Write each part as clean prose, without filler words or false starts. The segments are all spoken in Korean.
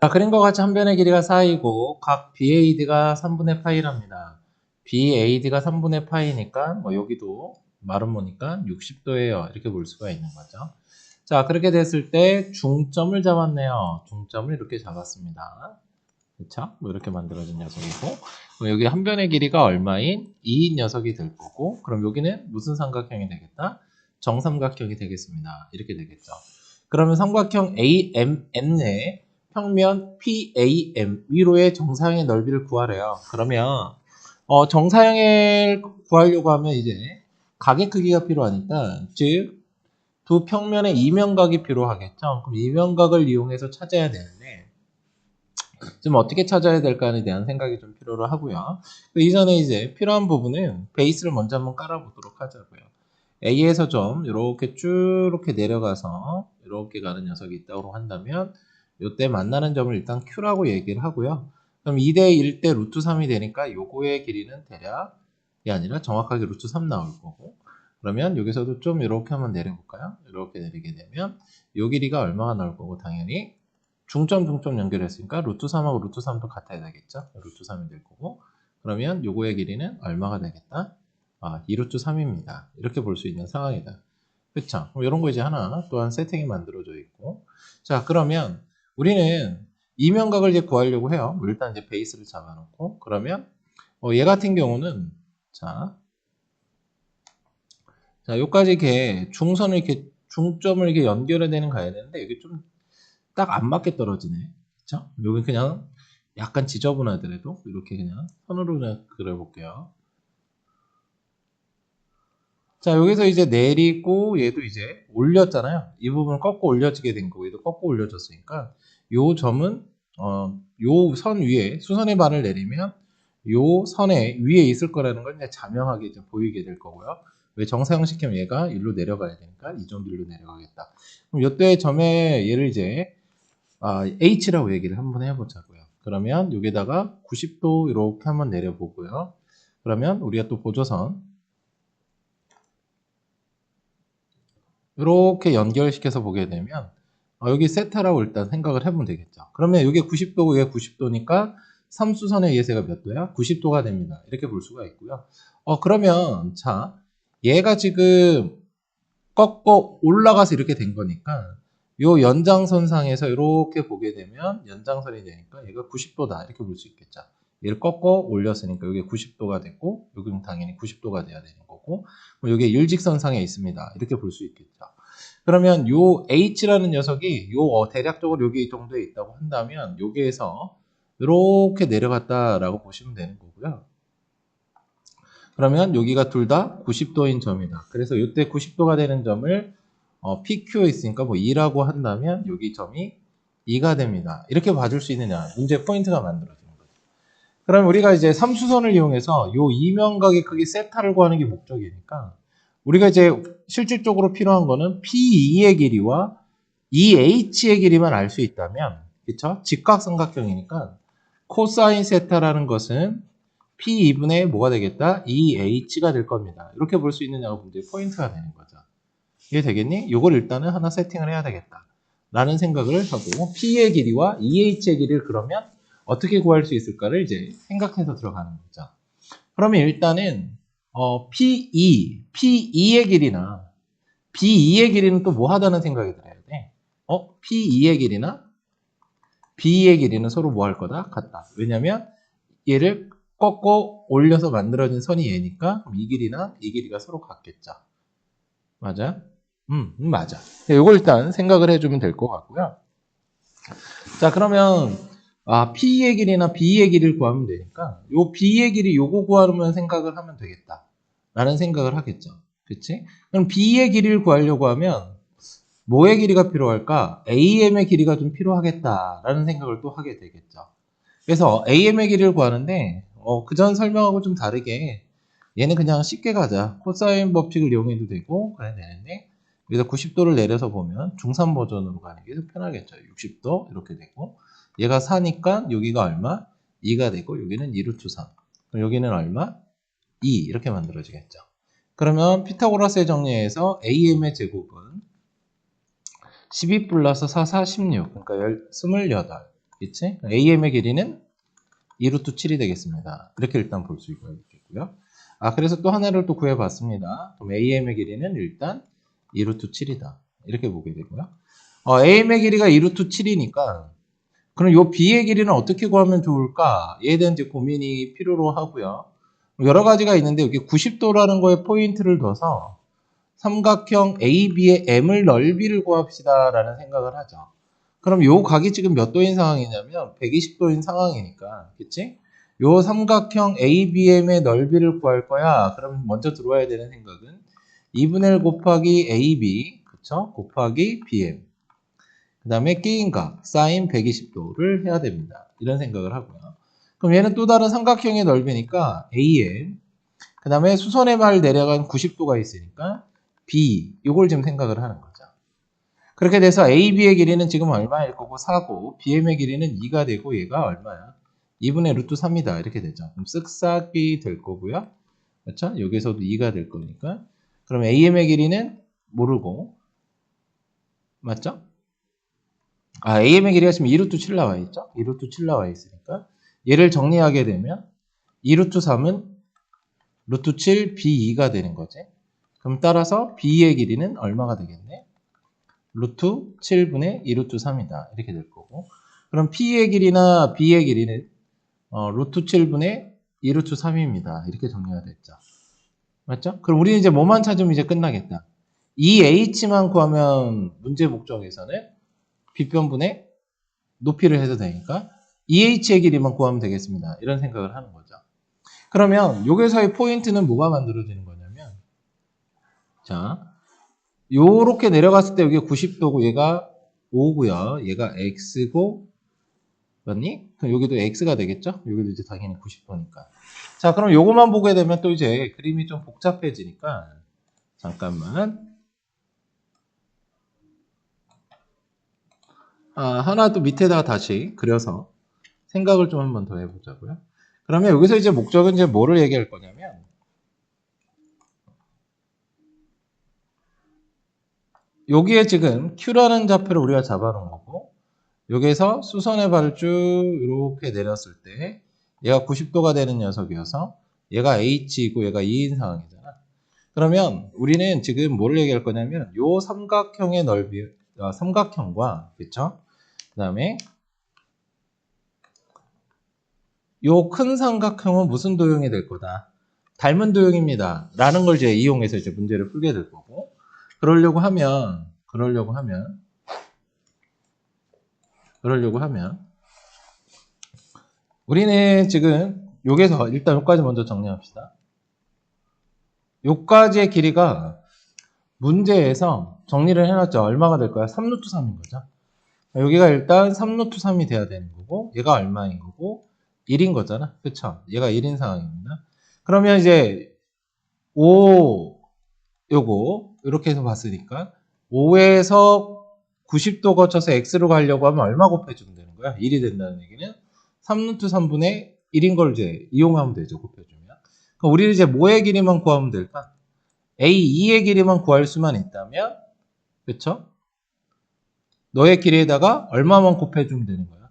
자, 그림과 같이 한 변의 길이가 4이고 각 BAD가 3분의 파이랍니다. BAD가 3분의 파이니까 뭐 여기도 말은 뭐니까 60도예요. 이렇게 볼 수가 있는 거죠. 자, 그렇게 됐을 때 중점을 잡았네요. 중점을 이렇게 잡았습니다. 그쵸? 뭐 이렇게 만들어진 녀석이고 그럼 여기 한 변의 길이가 얼마인 2인 녀석이 될 거고 그럼 여기는 무슨 삼각형이 되겠다? 정삼각형이 되겠습니다. 이렇게 되겠죠. 그러면 삼각형 AMN의 평면 PAM 위로의 정사형의 넓이를 구하래요. 그러면 정사형을 구하려고 하면 이제 각의 크기가 필요하니까 즉 두 평면의 이면각이 필요하겠죠. 그럼 이면각을 이용해서 찾아야 되는데 좀 어떻게 찾아야 될까에 대한 생각이 좀 필요로 하고요. 그 이전에 이제 필요한 부분은 베이스를 먼저 한번 깔아보도록 하자고요. A에서 좀 이렇게 쭉 이렇게 내려가서 이렇게 가는 녀석이 있다고 한다면 이때 만나는 점을 일단 Q라고 얘기를 하고요. 그럼 2대 1대 루트 3이 되니까 요거의 길이는 대략이 아니라 정확하게 루트 3 나올 거고 그러면 여기서도 좀 이렇게 한번 내려볼까요? 이렇게 내리게 되면 요 길이가 얼마가 나올 거고 당연히 중점 연결했으니까 루트 3하고 루트 3도 같아야 되겠죠? 루트 3이 될 거고 그러면 요거의 길이는 얼마가 되겠다? 2루트 3입니다. 이렇게 볼 수 있는 상황이다. 그쵸? 이런 거 이제 하나 또한 세팅이 만들어져 있고 자 그러면 우리는 이면각을 이제 구하려고 해요. 일단 이제 베이스를 잡아놓고 그러면 얘 같은 경우는 자 요까지 이렇게 중선을 이렇게 중점을 이렇게 연결해야 되는 가야 되는데 이게 좀 딱 안 맞게 떨어지네. 그쵸? 여기 그냥 약간 지저분하더라도 이렇게 그냥 선으로 그냥 그려볼게요. 자, 여기서 이제 내리고 얘도 이제 올렸잖아요. 이 부분을 꺾고 올려지게 된 거고 얘도 꺾고 올려졌으니까 요 점은 요 선 위에 수선의 반을 내리면 요 선에 위에 있을 거라는 걸 이제 자명하게 이제 보이게 될 거고요. 왜 정사형시키면 얘가 일로 내려가야 되니까 이 정도 일로 내려가겠다. 그럼 요때 점에 얘를 이제 H라고 얘기를 한번 해보자고요. 그러면 여기다가 90도 이렇게 한번 내려보고요. 그러면 우리가 또 보조선 이렇게 연결시켜서 보게 되면 여기 세타라고 일단 생각을 해보면 되겠죠. 그러면 이게 90도고 이게 90도니까 삼수선의 예세가 몇 도야? 90도가 됩니다. 이렇게 볼 수가 있고요. 그러면 자 얘가 지금 꺾고 올라가서 이렇게 된 거니까 요 연장선상에서 이렇게 보게 되면 연장선이 되니까 얘가 90도다 이렇게 볼 수 있겠죠. 얘를 꺾어 올렸으니까 이게 90도가 됐고 여기는 당연히 90도가 돼야 되는 거고 이게 일직선상에 있습니다. 이렇게 볼 수 있겠죠. 그러면 요 H라는 녀석이 요 대략적으로 여기 이 정도에 있다고 한다면 여기에서 이렇게 내려갔다라고 보시면 되는 거고요. 그러면 여기가 둘 다 90도인 점이다. 그래서 이때 90도가 되는 점을 PQ에 있으니까 뭐 2라고 한다면 여기 점이 2가 됩니다. 이렇게 봐줄 수 있느냐. 문제 포인트가 만들어지는 거죠. 그럼 우리가 이제 삼수선을 이용해서 요 이면각의 크기 세타를 구하는 게 목적이니까 우리가 이제 실질적으로 필요한 거는 P2의 길이와 EH의 길이만 알 수 있다면 그쵸? 직각삼각형이니까 코사인 세타라는 것은 P2분의 뭐가 되겠다? EH가 될 겁니다. 이렇게 볼 수 있느냐가 문제의 포인트가 되는 거죠. 이게 되겠니? 이걸 일단은 하나 세팅을 해야 되겠다. 라는 생각을 하고 P의 길이와 EH의 길이를 그러면 어떻게 구할 수 있을까를 이제 생각해서 들어가는 거죠. 그러면 일단은 P2의 길이나 B2의 길이는 또 뭐 하다는 생각이 들어야 돼. P2의 길이나 B의 길이는 서로 뭐 할 거다? 같다. 왜냐면 얘를 꺾고 올려서 만들어진 선이 얘니까 이 길이나 이 길이가 서로 같겠죠. 맞아? 맞아. 이걸 일단 생각을 해주면 될 것 같고요. 자, 그러면 P의 길이나 B의 길이를 구하면 되니까 요 B의 길이 요거 구하면 생각을 하면 되겠다. 라는 생각을 하겠죠. 그치? 그럼 B의 길이를 구하려고 하면 뭐의 길이가 필요할까? AM의 길이가 좀 필요하겠다라는 생각을 또 하게 되겠죠. 그래서 AM의 길이를 구하는데 그전 설명하고 좀 다르게 얘는 그냥 쉽게 가자. 코사인 법칙을 이용해도 되고 그래야 되는데 여기서 90도를 내려서 보면 중산 버전으로 가는 게 더 편하겠죠. 60도 이렇게 되고 얘가 4니까 여기가 얼마? 2가 되고 여기는 2루트 3. 그럼 여기는 얼마? 2 이렇게 만들어지겠죠. 그러면 피타고라스의 정리에서 AM의 제곱은 12 플러스 4, 4, 16 그러니까 28 그치? AM의 길이는 2루트 7이 되겠습니다. 이렇게 일단 볼 수 있겠고요. 그래서 또 하나를 또 구해봤습니다. 그럼 AM의 길이는 일단 2루트 7이다. 이렇게 보게 되고요. AM의 길이가 2루트 7이니까 그럼 요 B의 길이는 어떻게 구하면 좋을까? 얘에 대한 이제 고민이 필요로 하고요. 여러 가지가 있는데 여기 90도라는 거에 포인트를 둬서 삼각형 AB의 M을 넓이를 구합시다 라는 생각을 하죠. 그럼 요 각이 지금 몇 도인 상황이냐면 120도인 상황이니까, 그치? 요 삼각형 ABM의 넓이를 구할 거야. 그럼 먼저 들어와야 되는 생각은 2분의 1 곱하기 AB, 그쵸? 곱하기 BM. 그 다음에 끼인 각, 사인 120도를 해야 됩니다. 이런 생각을 하고요. 그럼 얘는 또 다른 삼각형의 넓이니까 AM, 그 다음에 수선의 말 내려간 90도가 있으니까 B, 요걸 지금 생각을 하는 거죠. 그렇게 돼서 AB의 길이는 지금 얼마일 거고 4고 BM의 길이는 2가 되고 얘가 얼마야? 2분의 루트 3이다. 이렇게 되죠. 그럼 쓱싹이 될 거고요. 그렇죠? 여기서도 2가 될 거니까. 그럼 AM의 길이는 모르고, 맞죠? AM의 길이가 지금 2루트 7 나와 있죠? 2루트 7 나와 있으니까 얘를 정리하게 되면 2루트 3은 루트 7 B2가 되는 거지. 그럼 따라서 B의 길이는 얼마가 되겠네? 루트 7분의 2루트 3이다. 이렇게 될 거고. 그럼 P의 길이나 B의 길이는 루트 7분의 2루트 3입니다. 이렇게 정리가 됐죠. 맞죠? 그럼 우리는 이제 뭐만 찾으면 이제 끝나겠다. 이 H만 구하면 문제 목적에서는 빗변분의 높이를 해도 되니까 EH의 길이만 구하면 되겠습니다. 이런 생각을 하는 거죠. 그러면 여기서의 포인트는 뭐가 만들어지는 거냐면, 자, 요렇게 내려갔을 때 여기가 90도고 얘가 5고요. 얘가 X고, 맞니? 그럼 여기도 X가 되겠죠? 여기도 이제 당연히 90도니까. 자, 그럼 요거만 보게 되면 또 이제 그림이 좀 복잡해지니까, 잠깐만. 하나 또 밑에다가 다시 그려서 생각을 좀 한번 더 해보자고요. 그러면 여기서 이제 목적은 이제 뭐를 얘기할 거냐면, 여기에 지금 Q라는 좌표를 우리가 잡아놓은 거고, 여기에서 수선의 발을 쭉 이렇게 내렸을 때 얘가 90도가 되는 녀석이어서 얘가 H이고 얘가 2인 상황이잖아. 그러면 우리는 지금 뭐를 얘기할 거냐면 요 삼각형의 넓이, 삼각형과, 그쵸? 그 다음에 요 큰 삼각형은 무슨 도형이 될 거다? 닮은 도형입니다. 라는 걸 이제 이용해서 이제 문제를 풀게 될 거고, 그러려고 하면 우리는 지금 여기서 일단 여기까지 먼저 정리합시다. 여기까지의 길이가 문제에서 정리를 해놨죠. 얼마가 될 거야? 3루트 3인 거죠. 여기가 일단 3루트 3이 돼야 되는 거고, 얘가 얼마인 거고, 1인 거잖아. 그쵸? 얘가 1인 상황입니다. 그러면 이제 5, 요거 이렇게 해서 봤으니까 5에서 90도 거쳐서 X로 가려고 하면 얼마 곱해주면 되는 거야? 1이 된다는 얘기는 3루트 3분의 1인 걸 이제 이용하면 되죠. 곱해주면. 그럼 우리는 이제 뭐의 길이만 구하면 될까? A2의 길이만 구할 수만 있다면, 그쵸? 너의 길이에다가 얼마만 곱해주면 되는 거야?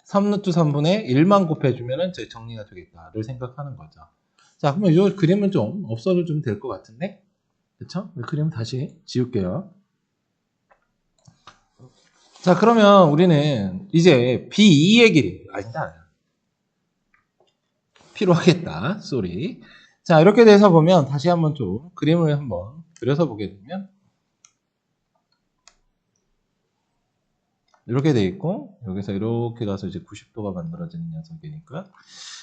3루트 3분의 1만 곱해주면 이제 정리가 되겠다를 생각하는 거죠. 자, 그러면 이 그림은 좀 없어도 좀 될 것 같은데? 그쵸? 이 그림 다시 지울게요. 자, 그러면 우리는 이제 B2의 길이, 아니다. 필요하겠다. 쏘리. 자, 이렇게 돼서 보면 다시 한번 좀 그림을 한번 그려서 보게 되면 이렇게 돼 있고, 여기서 이렇게 가서 이제 90도가 만들어지는 녀석이니까.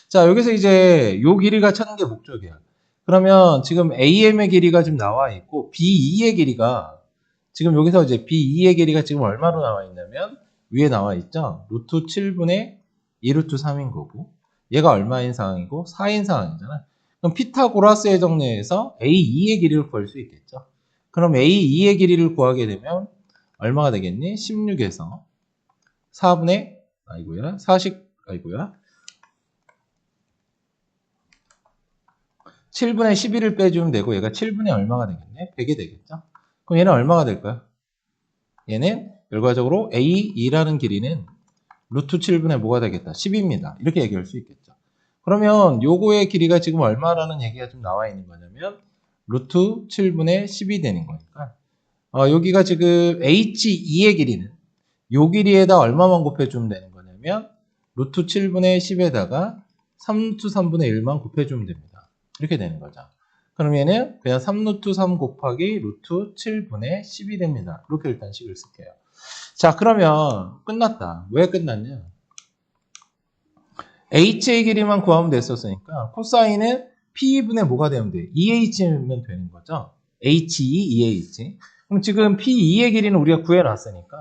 자, 여기서 이제 요 길이가 찾는 게 목적이야. 그러면 지금 AM의 길이가 지금 나와 있고, B2의 길이가 지금 여기서 이제 B2의 길이가 지금 얼마로 나와 있냐면, 위에 나와 있죠? 루트 7분의 2루트 3인 거고, 얘가 얼마인 상황이고, 4인 상황이잖아. 그럼 피타고라스의 정리에서 A2의 길이를 구할 수 있겠죠? 그럼 A2의 길이를 구하게 되면, 얼마가 되겠니? 16에서 4분의, 7분의 11을 빼주면 되고, 얘가 7분의 얼마가 되겠네? 100이 되겠죠? 그럼 얘는 얼마가 될까요? 얘는 결과적으로 A2라는 길이는 루트 7분의 뭐가 되겠다? 10입니다. 이렇게 얘기할 수 있겠죠. 그러면 요거의 길이가 지금 얼마라는 얘기가 좀 나와 있는 거냐면 루트 7분의 10이 되는 거니까 여기가 지금 H2의 길이는 요 길이에다 얼마만 곱해주면 되는 거냐면 루트 7분의 10에다가 3루트 3분의 1만 곱해주면 됩니다. 이렇게 되는 거죠. 그러면은 그냥 3루트 3 곱하기 루트 7분의 10이 됩니다. 이렇게 일단 식을 쓸게요. 자, 그러면 끝났다. 왜 끝났냐? h의 길이만 구하면 됐었으니까 코사인은 P2분의 뭐가 되면 돼? 2h면 되는 거죠. H2, 2h. 그럼 지금 P2의 길이는 우리가 구해놨으니까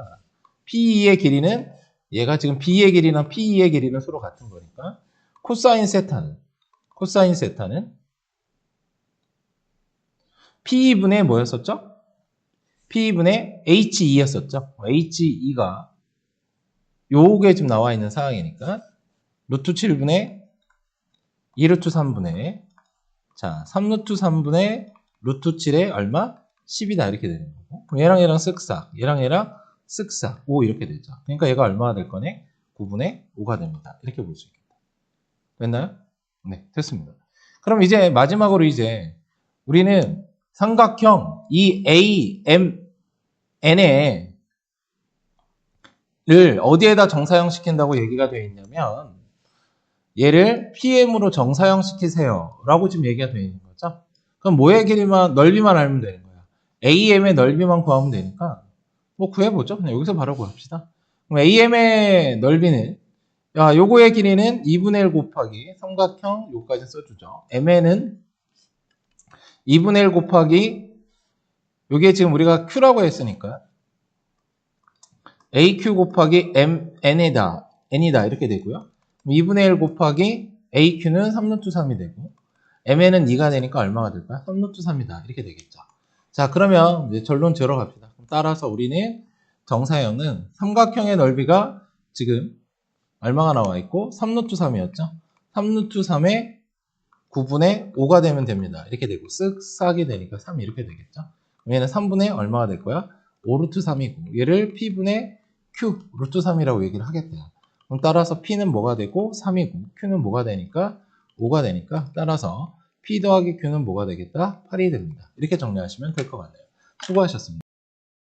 P2의 길이는 얘가 지금 B의 길이랑 P2의 길이는 서로 같은 거니까 코사인 세타는 P2분의 뭐였었죠? P2분의 H2였었죠. H2가 요게 지금 나와 있는 상황이니까 루트 7분의 2루트 3분의 자 3루트 3분의 루트 7에 얼마? 10이다 이렇게 되는 거고 그럼 얘랑 얘랑 쓱싹 얘랑 쓱싹 5 이렇게 되죠. 그러니까 얘가 얼마가 될 거네? 9분의 5가 됩니다. 이렇게 볼 수 있겠다. 됐나요? 네, 됐습니다. 그럼 이제 마지막으로 이제 우리는 삼각형 이 AMN을 어디에다 정사형 시킨다고 얘기가 되어 있냐면 얘를 PM으로 정사형 시키세요 라고 지금 얘기가 되어 있는 거죠. 그럼 뭐의 길이만 넓이만 알면 되는 거야. AM의 넓이만 구하면 되니까 뭐 구해보죠. 그냥 여기서 바로 구합시다. 그럼 AM의 넓이는 요거의 길이는 2분의 1 곱하기 삼각형 요까지 써주죠. MN은 2분의 1 곱하기 요게 지금 우리가 Q라고 했으니까 AQ 곱하기 N이다 이렇게 되고요. 2분의 1 곱하기 AQ는 3루트 3이 되고 MN은 2가 되니까 얼마가 될까요? 3루트 3이다 이렇게 되겠죠. 자, 그러면 이제 결론 지으러 갑시다. 따라서 우리는 정사형은 삼각형의 넓이가 지금 얼마가 나와 있고 3루트 3이었죠. 3루트 3에 9분의 5가 되면 됩니다. 이렇게 되고 쓱싹이 되니까 3이 이렇게 되겠죠. 얘는 3분의 얼마가 될 거야? 5루트 3이고 얘를 P분의 Q 루트 3이라고 얘기를 하겠대요. 그럼 따라서 P는 뭐가 되고 3이고 Q는 뭐가 되니까 5가 되니까 따라서 P 더하기 Q는 뭐가 되겠다? 8이 됩니다. 이렇게 정리하시면 될 것 같네요. 수고하셨습니다.